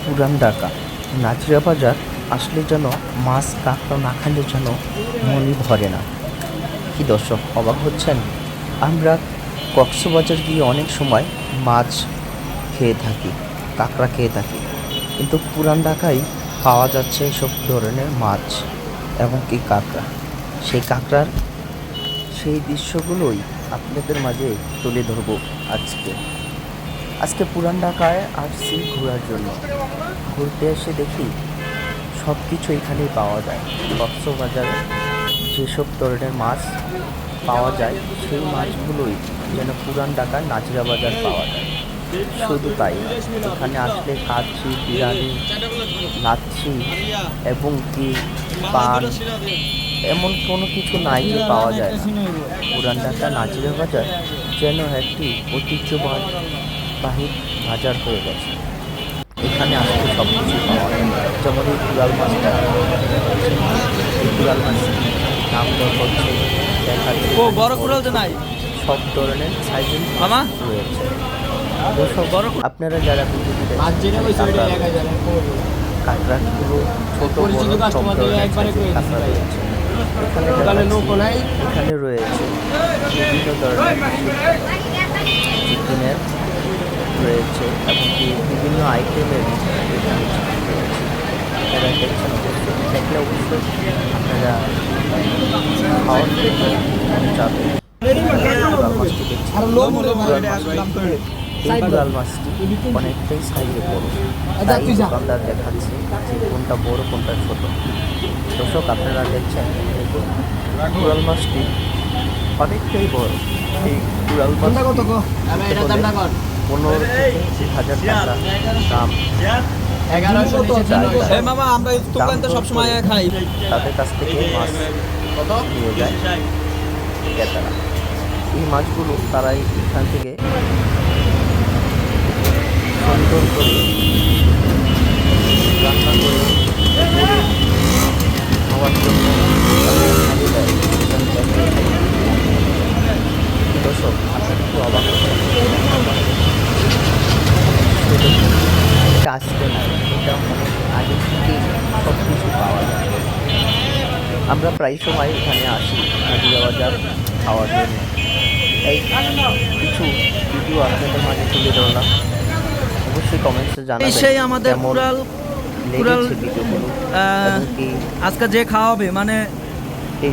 পুরান ঢাকা নাজিরা বাজার আসলে যেন মাছ কাঁকড়া না খেলে যেন মনই ভরে না। কি দর্শক অবাক হচ্ছেন? আমরা কক্সবাজার গিয়ে অনেক সময় মাছ খেয়ে থাকি, কাঁকড়া খেয়ে থাকি, কিন্তু পুরান ঢাকায় পাওয়া যাচ্ছে সব ধরনের মাছ এবং কি কাঁকড়া। সেই কাঁকড়ার সেই দৃশ্যগুলোই আপনাদের মাঝে তুলে ধরবো আজকে পুরান ঢাকায় আসছি ঘোরার জন্য। ঘুরতে এসে দেখি সব কিছু এখানেই পাওয়া যায়। কক্সবাজারে যেসব ধরনের মাছ পাওয়া যায় সেই মাছগুলোই যেন পুরান ঢাকার নাজিরা বাজার পাওয়া যায়। শুধু তাই না, এখানে আসলে কাচ্চি, বিরিয়ানি, লাচ্ছি এবং কি পান এমন কোনো কিছু নাই যে পাওয়া যায় না। পুরান ঢাকা নাজিরা বাজার যেন একটি ঐতিহ্যবাহী বাজার হয়ে গেছে। এখানে আসলে সব কিছু পাওয়া যায়, যেমন এই কুড়াল মাছটা। এই কুড়াল মাছটি দাম দর হচ্ছে বড় কুড়াল তো নাই, সব ধরনের সাইজের মাছ রয়েছে। আপনারা যারা কাঁকড়াগুলো ছোট বড় সব ধরনের কাঁকড়া রয়েছে। এখানে রয়েছে বিভিন্ন ধরনের চিকেনের রয়েছে এবং কি বিভিন্ন আইটেমের এখানে চিকেন রয়েছে। আপনারা দেখছেন, দেখলে অবশ্যই আপনারা খাওয়ার জন্য যাবেন। এই কুড়াল মাছটি অনেকটাই সাইজে বড়, তাই দোকানদার দেখাচ্ছে যে কোনটা বড় কোনটা ছোট। দর্শক আপনারা দেখছেন কুড়াল মাছটি অনেকটাই বড়। এই কুড়াল মাছ 15,000 টাকা দাম। তাদের কাছ থেকে মাছ নিয়ে যায় ক্রেতারা। এই মাছগুলো তারাই এখান থেকে সুন্দর করে রান্না করে খাওয়ার জন্য দর্শক একটু অবাক আসতে না, এটা অনেক আগে থেকেই সব কিছু পাওয়া যায়। আমরা প্রায় সময় এখানে আসি নাজিরা বাজার খাওয়ার জন্য। এই কিছু ভিডিও আপনাদের মাঝে তুলে ধরলাম। অবশ্যই কমেন্টসে জানাবেন সেই আমাদের কেমন লেগেছে ভিডিওগুলো এবং কি আজকে যে খাওয়াবে মানে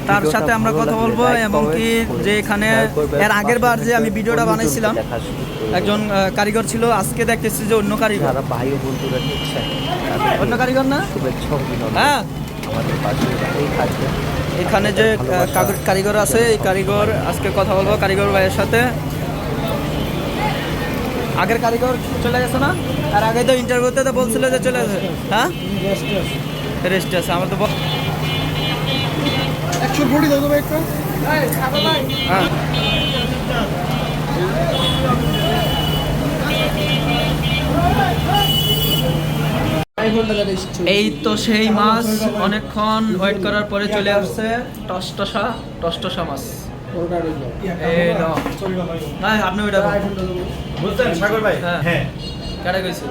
তার সাথে আমরা কথা বলবো এবং কি যে এখানে এর আগের বার যে আমি ভিডিওটা বানাইছিলাম একজন কারিগর ছিল, আজকে দেখতেছি যে অন্য কারিগর। যারা ভাই ও বন্ধুরা দেখছেন অন্য কারিগর না, শুভেচ্ছা অভিনন্দন। হ্যাঁ আমাদের পাশে থাকবেন। এখানে যে কারিগর আছে এই কারিগর আজকে কথা বলবো কারিগর ভাইয়ের সাথে। আগের কারিগর চলে গেছে না? আর আগে তো ইন্টারভিউতে তো বলছিল যে চলে গেছে। হ্যাঁ রেস্ট আছে আমার তো হ্যাঁ। এই তো সেই মাছ অনেকক্ষণ ওয়েট করার পরে চলে আসছে টসটসা মাছ। এই নাও না, আপনি ওইটা বুঝছেন সাগর ভাই? হ্যাঁ, কেটে গেছে।